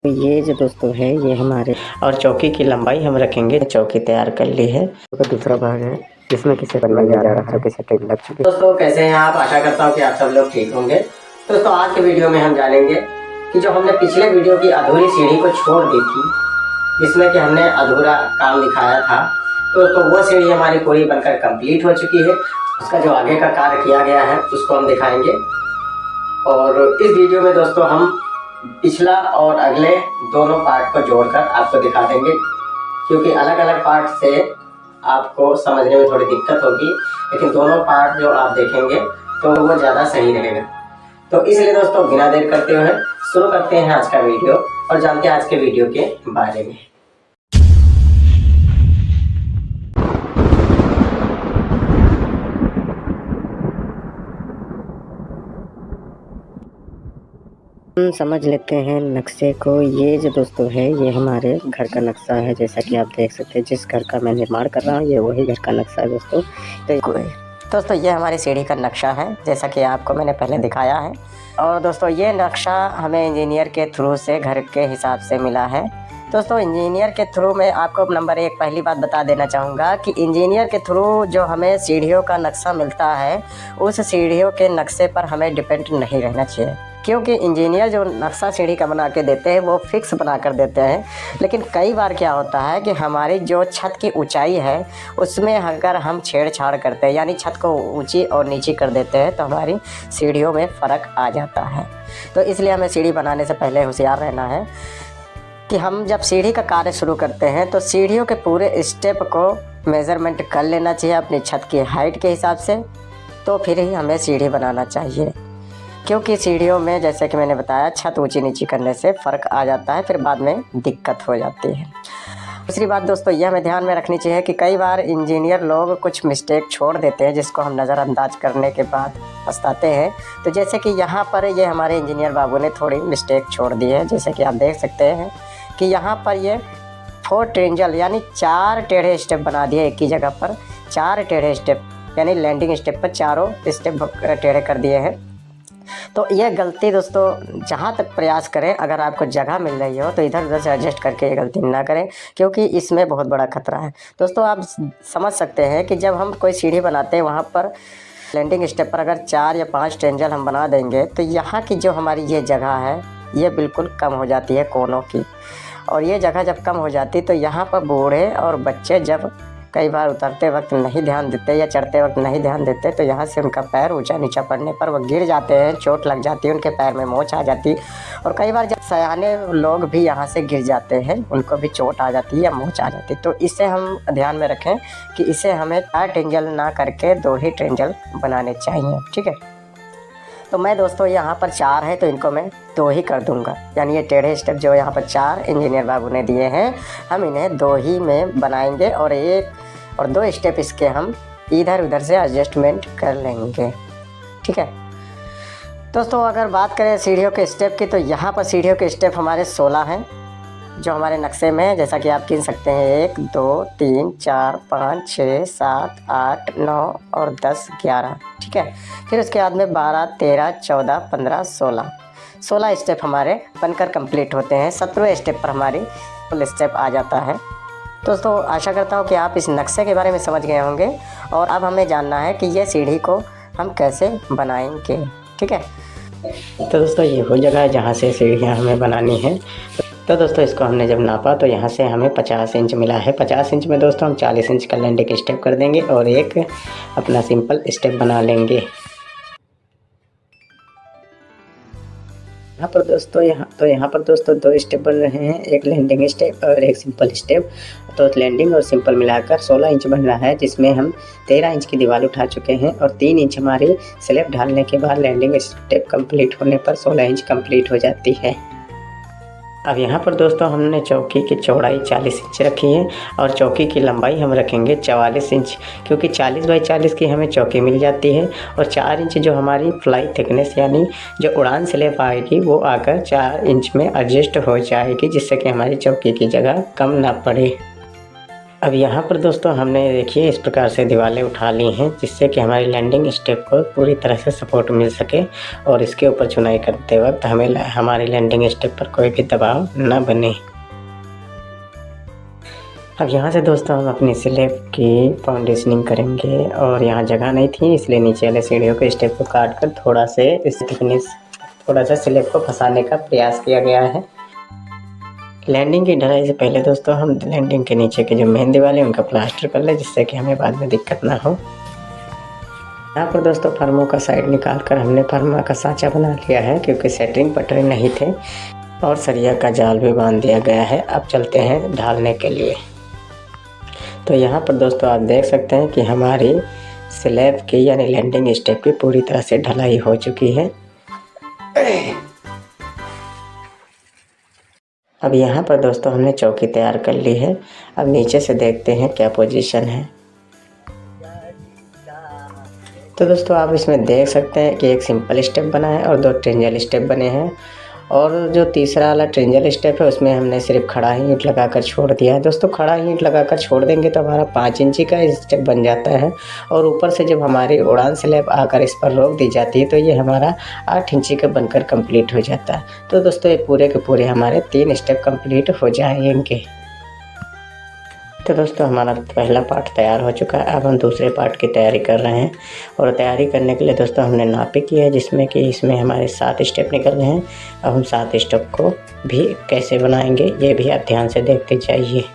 तो ये जो दोस्तों है ये हमारे और चौकी की लंबाई हम रखेंगे। चौकी तैयार कर ली है। तो दूसरा भाग है जिसमें किसी बनवाई जा रहा है, चौकी सेटिंग लग चुकी है। दोस्तों कैसे हैं आप? आशा करता हूँ कि आप सब लोग ठीक होंगे। तो दोस्तों आज के वीडियो में हम जानेंगे कि जो हमने पिछले वीडियो की अधूरी सीढ़ी को छोड़ दी थी, जिसमें कि हमने अधूरा काम दिखाया था, तो वो सीढ़ी हमारी पूरी बनकर कंप्लीट हो चुकी है। उसका जो आगे का कार्य किया गया है उसको हम दिखाएंगे। और इस वीडियो में दोस्तों हम पिछला और अगले दोनों पार्ट को जोड़कर आपको दिखा देंगे, क्योंकि अलग अलग पार्ट से आपको समझने में थोड़ी दिक्कत होगी, लेकिन दोनों पार्ट जो आप देखेंगे तो वो ज़्यादा सही रहेगा। तो इसलिए दोस्तों बिना देर करते हुए शुरू करते हैं आज का वीडियो और जानते हैं आज के वीडियो के बारे में। समझ लेते हैं नक्शे को। ये जो दोस्तों है ये हमारे घर का नक्शा है, जैसा कि आप देख सकते हैं। जिस घर का मैं निर्माण कर रहा हूँ ये वही घर का नक्शा है दोस्तों। तो दोस्तों ये हमारी सीढ़ी का नक्शा है, जैसा कि आपको मैंने पहले दिखाया है। और दोस्तों ये नक्शा हमें इंजीनियर के थ्रू से घर के हिसाब से मिला है। दोस्तों इंजीनियर के थ्रू में आपको नंबर 1 पहली बात बता देना चाहूँगा कि इंजीनियर के थ्रू जो हमें सीढ़ियों का नक्शा मिलता है, उस सीढ़ियों के नक्शे पर हमें डिपेंड नहीं रहना चाहिए, क्योंकि इंजीनियर जो नक्शा सीढ़ी का बना के देते हैं वो फिक्स बना कर देते हैं। लेकिन कई बार क्या होता है कि हमारी जो छत की ऊंचाई है उसमें अगर हम छेड़छाड़ करते हैं, यानी छत को ऊंची और नीची कर देते हैं, तो हमारी सीढ़ियों में फ़र्क आ जाता है। तो इसलिए हमें सीढ़ी बनाने से पहले होशियार रहना है कि हम जब सीढ़ी का कार्य शुरू करते हैं तो सीढ़ियों के पूरे स्टेप को मेज़रमेंट कर लेना चाहिए अपनी छत की हाइट के हिसाब से, तो फिर ही हमें सीढ़ी बनाना चाहिए। क्योंकि सीढ़ियों में जैसे कि मैंने बताया छत ऊंची नीची करने से फ़र्क आ जाता है, फिर बाद में दिक्कत हो जाती है। दूसरी बात दोस्तों ये हमें ध्यान में रखनी चाहिए कि कई बार इंजीनियर लोग कुछ मिस्टेक छोड़ देते हैं, जिसको हम नज़रअंदाज करने के बाद पछताते हैं। तो जैसे कि यहाँ पर ये हमारे इंजीनियर बाबू ने थोड़ी मिस्टेक छोड़ दी है। जैसे कि आप देख सकते हैं कि यहाँ पर ये 4 ट्रेंजल यानी 4 टेढ़े स्टेप बना दिए एक ही जगह पर। 4 टेढ़े स्टेप यानी लैंडिंग स्टेप पर चारों स्टेप टेढ़े कर दिए हैं। तो ये गलती दोस्तों जहाँ तक प्रयास करें, अगर आपको जगह मिल रही हो तो इधर उधर से एडजस्ट करके ये गलती ना करें, क्योंकि इसमें बहुत बड़ा खतरा है। दोस्तों आप समझ सकते हैं कि जब हम कोई सीढ़ी बनाते हैं वहाँ पर लैंडिंग स्टेप पर अगर 4 या 5 ट्रेंजल हम बना देंगे तो यहाँ की जो हमारी ये जगह है ये बिल्कुल कम हो जाती है कोनों की। और ये जगह जब कम हो जाती तो यहाँ पर बूढ़े और बच्चे जब कई बार उतरते वक्त नहीं ध्यान देते या चढ़ते वक्त नहीं ध्यान देते तो यहाँ से उनका पैर ऊंचा नीचा पड़ने पर वो गिर जाते हैं, चोट लग जाती है, उनके पैर में मोच आ जाती। और कई बार जब सयाने लोग भी यहाँ से गिर जाते हैं, उनको भी चोट आ जाती है या मोच आ जाती है। तो इसे हम ध्यान में रखें कि इसे हमें 4 ट्रेंजल ना करके 2 ही ट्रेंजल बनाने चाहिए, ठीक है। तो मैं दोस्तों यहाँ पर 4 है तो इनको मैं 2 ही कर दूंगा, यानी ये टेढ़े स्टेप जो यहाँ पर 4 इंजीनियर बाबू ने दिए हैं हम इन्हें 2 ही में बनाएंगे और 1 और 2 स्टेप इसके हम इधर उधर से एडजस्टमेंट कर लेंगे, ठीक है। दोस्तों अगर बात करें सीढ़ियों के स्टेप की, तो यहाँ पर सीढ़ियों के स्टेप हमारे 16 हैं जो हमारे नक्शे में है, जैसा कि आप गिन सकते हैं 1 2 3 4 5 6 7 8 9 और 10 11, ठीक है। फिर उसके बाद में 12 13 14 15 16 स्टेप हमारे बनकर कंप्लीट होते हैं। 17वें स्टेप पर हमारी फुल स्टेप आ जाता है। दोस्तों आशा करता हूँ कि आप इस नक्शे के बारे में समझ गए होंगे और अब हमें जानना है कि ये सीढ़ी को हम कैसे बनाएंगे, ठीक है। तो दोस्तों ये वो जगह है जहाँ से सीढ़ियाँ हमें बनानी है। तो दोस्तों इसको हमने जब नापा तो यहाँ से हमें 50 इंच मिला है। 50 इंच में दोस्तों हम 40 इंच का लैंडिंग स्टेप कर देंगे और एक अपना सिंपल स्टेप बना लेंगे। यहाँ पर दोस्तों 2 स्टेप बन रहे हैं, एक लैंडिंग स्टेप और एक सिंपल स्टेप। तो लैंडिंग और सिंपल मिलाकर 16 इंच बन रहा है, जिसमें हम 13 इंच की दीवार उठा चुके हैं और 3 इंच हमारी स्लैब ढालने के बाद लैंडिंग स्टेप कंप्लीट होने पर 16 इंच कंप्लीट हो जाती है। अब यहाँ पर दोस्तों हमने चौकी की चौड़ाई 40 इंच रखी है और चौकी की लंबाई हम रखेंगे 44 इंच, क्योंकि 40 बाई 40 की हमें चौकी मिल जाती है। और 4 इंच जो हमारी फ्लाई थिकनेस यानी जो उड़ान स्लैब आएगी वो आकर 4 इंच में एडजस्ट हो जाएगी, जिससे कि हमारी चौकी की जगह कम ना पड़े। अब यहाँ पर दोस्तों हमने देखिए इस प्रकार से दीवारें उठा ली हैं, जिससे कि हमारी लैंडिंग स्टेप को पूरी तरह से सपोर्ट मिल सके और इसके ऊपर चुनाई करते वक्त हमें हमारी लैंडिंग स्टेप पर कोई भी दबाव न बने। अब यहाँ से दोस्तों हम अपनी स्लैब की फाउंडेशनिंग करेंगे और यहाँ जगह नहीं थी, इसलिए नीचे वाले सीढ़ियों के स्टेप को काट कर थोड़ा सा स्लैब को फंसाने का प्रयास किया गया है। लैंडिंग की ढलाई से पहले दोस्तों हम लैंडिंग के नीचे के जो मेन दीवार है उनका प्लास्टर कर ले, जिससे कि हमें बाद में दिक्कत ना हो। यहाँ पर दोस्तों फर्मों का साइड निकाल कर हमने फर्मा का सांचा बना लिया है, क्योंकि सेंटरिंग पटरे नहीं थे और सरिया का जाल भी बांध दिया गया है। अब चलते हैं ढालने के लिए। तो यहाँ पर दोस्तों आप देख सकते हैं कि हमारी स्लैब की यानी लैंडिंग स्टेप की पूरी तरह से ढलाई हो चुकी है। अब यहाँ पर दोस्तों हमने चौकी तैयार कर ली है। अब नीचे से देखते हैं क्या पोजीशन है। तो दोस्तों आप इसमें देख सकते हैं कि एक सिंपल स्टेप बना है और 2 ट्रेंजल स्टेप बने हैं, और जो तीसरा वाला ट्रेंजल स्टेप है उसमें हमने सिर्फ खड़ा ही ईंट लगाकर छोड़ दिया है। दोस्तों खड़ा ही ईंट लगाकर छोड़ देंगे तो हमारा 5 इंची का स्टेप बन जाता है, और ऊपर से जब हमारी उड़ान स्लैब आकर इस पर रोक दी जाती है तो ये हमारा 8 इंची का बनकर कंप्लीट हो जाता है। तो दोस्तों ये पूरे के पूरे हमारे 3 स्टेप कंप्लीट हो जाएंगे। तो दोस्तों हमारा पहला पार्ट तैयार हो चुका है। अब हम दूसरे पार्ट की तैयारी कर रहे हैं, और तैयारी करने के लिए दोस्तों हमने नापी की है, जिसमें कि इसमें हमारे 7 स्टेप निकल रहे हैं। अब हम 7 स्टेप को भी कैसे बनाएंगे ये भी आप ध्यान से देखते जाइए।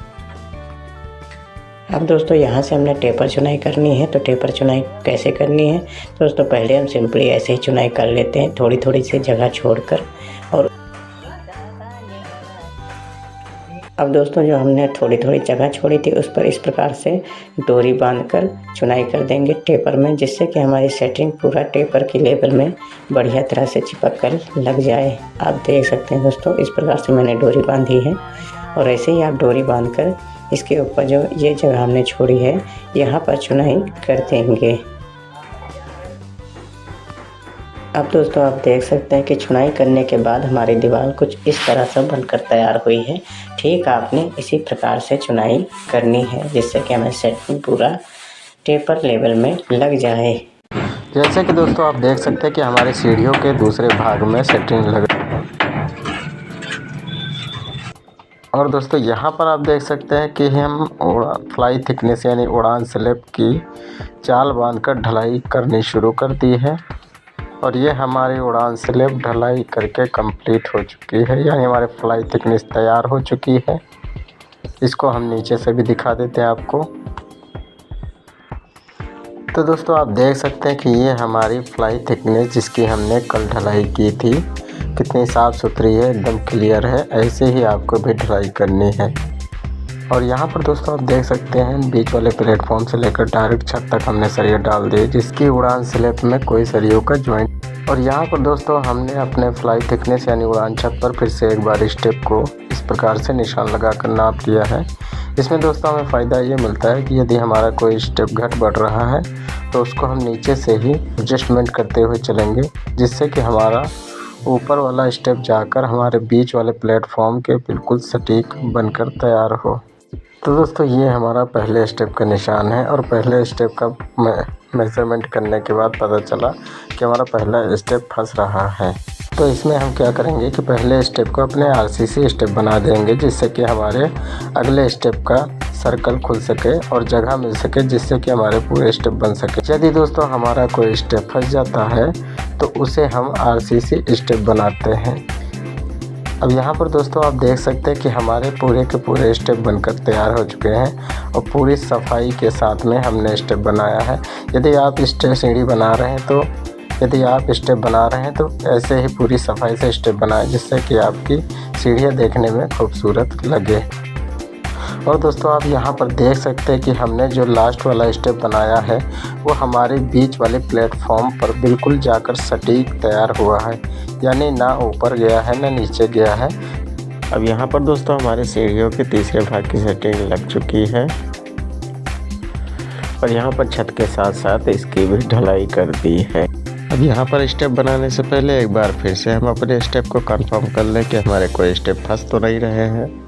अब दोस्तों यहाँ से हमने टेपर चुनाई करनी है। तो टेपर चुनाई कैसे करनी है दोस्तों, पहले हम सिंपली ऐसे ही चुनाई कर लेते हैं, थोड़ी थोड़ी सी जगह छोड़कर। और अब दोस्तों जो हमने थोड़ी थोड़ी जगह छोड़ी थी उस पर इस प्रकार से डोरी बांधकर चुनाई कर देंगे टेपर में, जिससे कि हमारी सेटिंग पूरा टेपर की लेवल में बढ़िया तरह से चिपक कर लग जाए। आप देख सकते हैं दोस्तों इस प्रकार से मैंने डोरी बांधी है, और ऐसे ही आप डोरी बांधकर इसके ऊपर जो ये जगह हमने छोड़ी है यहाँ पर चुनाई कर देंगे। अब दोस्तों आप देख सकते हैं कि चुनाई करने के बाद हमारी दीवार कुछ इस तरह से बनकर तैयार हुई है। ठीक आपने इसी प्रकार से चुनाई करनी है, जिससे कि हमें सेटिंग पूरा टेपर लेवल में लग जाए। जैसे कि दोस्तों आप देख सकते हैं कि हमारे सीढ़ियों के दूसरे भाग में सेटिंग लग रही है, और दोस्तों यहाँ पर आप देख सकते हैं कि हम फ्लाई थिकनेस यानी उड़ान स्लैब की चाल बांधकर ढलाई करनी शुरू कर दी है। और ये हमारी उड़ान स्लैब ढलाई करके कंप्लीट हो चुकी है, यानी हमारे फ्लाई थिकनेस तैयार हो चुकी है। इसको हम नीचे से भी दिखा देते हैं आपको। तो दोस्तों आप देख सकते हैं कि ये हमारी फ्लाई थिकनेस जिसकी हमने कल ढलाई की थी कितनी साफ़ सुथरी है, एकदम क्लियर है। ऐसे ही आपको भी ढलाई करनी है। और यहाँ पर दोस्तों आप देख सकते हैं बीच वाले प्लेटफॉर्म से लेकर डायरेक्ट छत तक हमने सरिया डाल दिए, जिसकी उड़ान स्लैब में कोई सरियों का जॉइंट। और यहाँ पर दोस्तों हमने अपने फ्लाई थिकनेस यानी उड़ान छत पर फिर से एक बार स्टेप को इस प्रकार से निशान लगा कर नाप लिया है। इसमें दोस्तों हमें फ़ायदा ये मिलता है कि यदि हमारा कोई स्टेप घट बढ़ रहा है तो उसको हम नीचे से ही एडजस्टमेंट करते हुए चलेंगे, जिससे कि हमारा ऊपर वाला स्टेप जाकर हमारे बीच वाले प्लेटफॉर्म के बिल्कुल सटीक बनकर तैयार हो। तो दोस्तों ये हमारा पहले स्टेप का निशान है, और पहले स्टेप का मेज़रमेंट करने के बाद पता चला कि हमारा पहला स्टेप फंस रहा है। तो इसमें हम क्या करेंगे कि पहले स्टेप को अपने आरसीसी स्टेप बना देंगे, जिससे कि हमारे अगले स्टेप का सर्कल खुल सके और जगह मिल सके, जिससे कि हमारे पूरे स्टेप बन सके। यदि दोस्तों हमारा कोई स्टेप फंस जाता है तो उसे हम आरसीसी स्टेप बनाते हैं। अब यहाँ पर दोस्तों आप देख सकते हैं कि हमारे पूरे के पूरे स्टेप बनकर तैयार हो चुके हैं, और पूरी सफाई के साथ में हमने स्टेप बनाया है। यदि आप सीढ़ी बना रहे हैं तो ऐसे ही पूरी सफाई से स्टेप बनाएं, जिससे कि आपकी सीढ़ियाँ देखने में खूबसूरत लगे। और दोस्तों आप यहाँ पर देख सकते हैं कि हमने जो लास्ट वाला स्टेप बनाया है वो हमारे बीच वाले प्लेटफॉर्म पर बिल्कुल जाकर सटीक तैयार हुआ है, यानी ना ऊपर गया है ना नीचे गया है। अब यहाँ पर दोस्तों हमारे सीढ़ियों के तीसरे भाग की सेटिंग लग चुकी है, और यहाँ पर छत के साथ साथ इसकी भी ढलाई कर दी है। अब यहाँ पर स्टेप बनाने से पहले एक बार फिर से हम अपने स्टेप को कंफर्म कर लें कि हमारे कोई स्टेप फंस तो नहीं रहे हैं।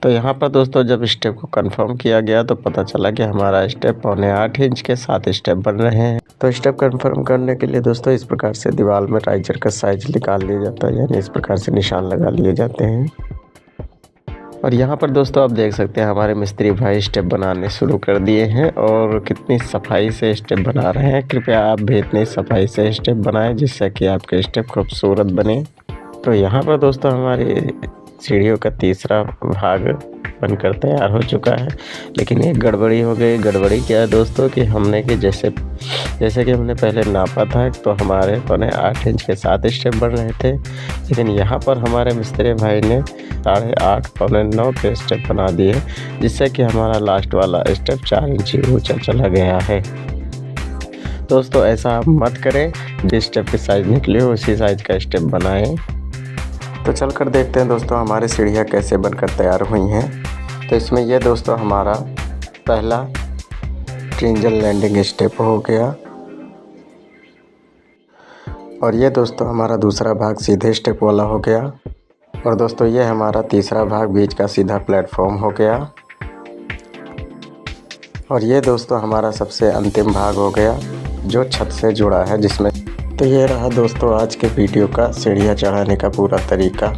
तो यहाँ पर दोस्तों जब स्टेप को कंफर्म किया गया तो पता चला कि हमारा स्टेप 8.25 इंच के 7 स्टेप बन रहे हैं। तो स्टेप कंफर्म करने के लिए दोस्तों इस प्रकार से दीवार में राइजर का साइज निकाल लिया जाता है, यानी इस प्रकार से निशान लगा लिए जाते हैं। और यहाँ पर दोस्तों आप देख सकते हैं हमारे मिस्त्री भाई स्टेप बनाने शुरू कर दिए हैं और कितनी सफाई से स्टेप बना रहे हैं। कृपया आप भी इतनी सफाई से स्टेप बनाएं जिससे कि आपके स्टेप खूबसूरत बने। तो यहाँ पर दोस्तों हमारी सीढ़ियों का तीसरा भाग बनकर तैयार हो चुका है, लेकिन एक गड़बड़ी हो गई। गड़बड़ी क्या है दोस्तों कि हमने कि जैसे कि हमने पहले नापा था तो हमारे 8.25 इंच के 7 स्टेप बन रहे थे, लेकिन यहाँ पर हमारे मिस्त्री भाई ने 8.5 पौने 9 के स्टेप बना दिए, जिससे कि हमारा लास्ट वाला स्टेप 4 इंच ऊंचा चला गया है। दोस्तों ऐसा आप मत करें, जिस स्टेप की साइज़ निकली हो उसी साइज़ का स्टेप बनाएं। तो चल कर देखते हैं दोस्तों हमारी सीढ़ियाँ कैसे बनकर तैयार हुई हैं। तो इसमें यह दोस्तों हमारा पहला ट्रिंजल लैंडिंग स्टेप हो गया और ये दोस्तों हमारा दूसरा भाग सीधे स्टेप वाला हो गया और दोस्तों ये हमारा तीसरा भाग बीच का सीधा प्लेटफॉर्म हो गया और ये दोस्तों हमारा सबसे अंतिम भाग हो गया जो छत से जुड़ा है जिसमें। तो ये रहा दोस्तों आज के वीडियो का सीढ़ियाँ चढ़ाने का पूरा तरीका।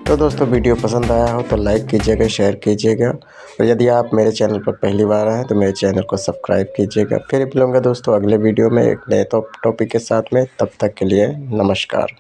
तो दोस्तों वीडियो पसंद आया हो तो लाइक कीजिएगा, शेयर कीजिएगा और यदि आप मेरे चैनल पर पहली बार आए तो मेरे चैनल को सब्सक्राइब कीजिएगा। फिर मिलूँगा दोस्तों अगले वीडियो में एक नए टॉपिक के साथ में। तब तक के लिए नमस्कार।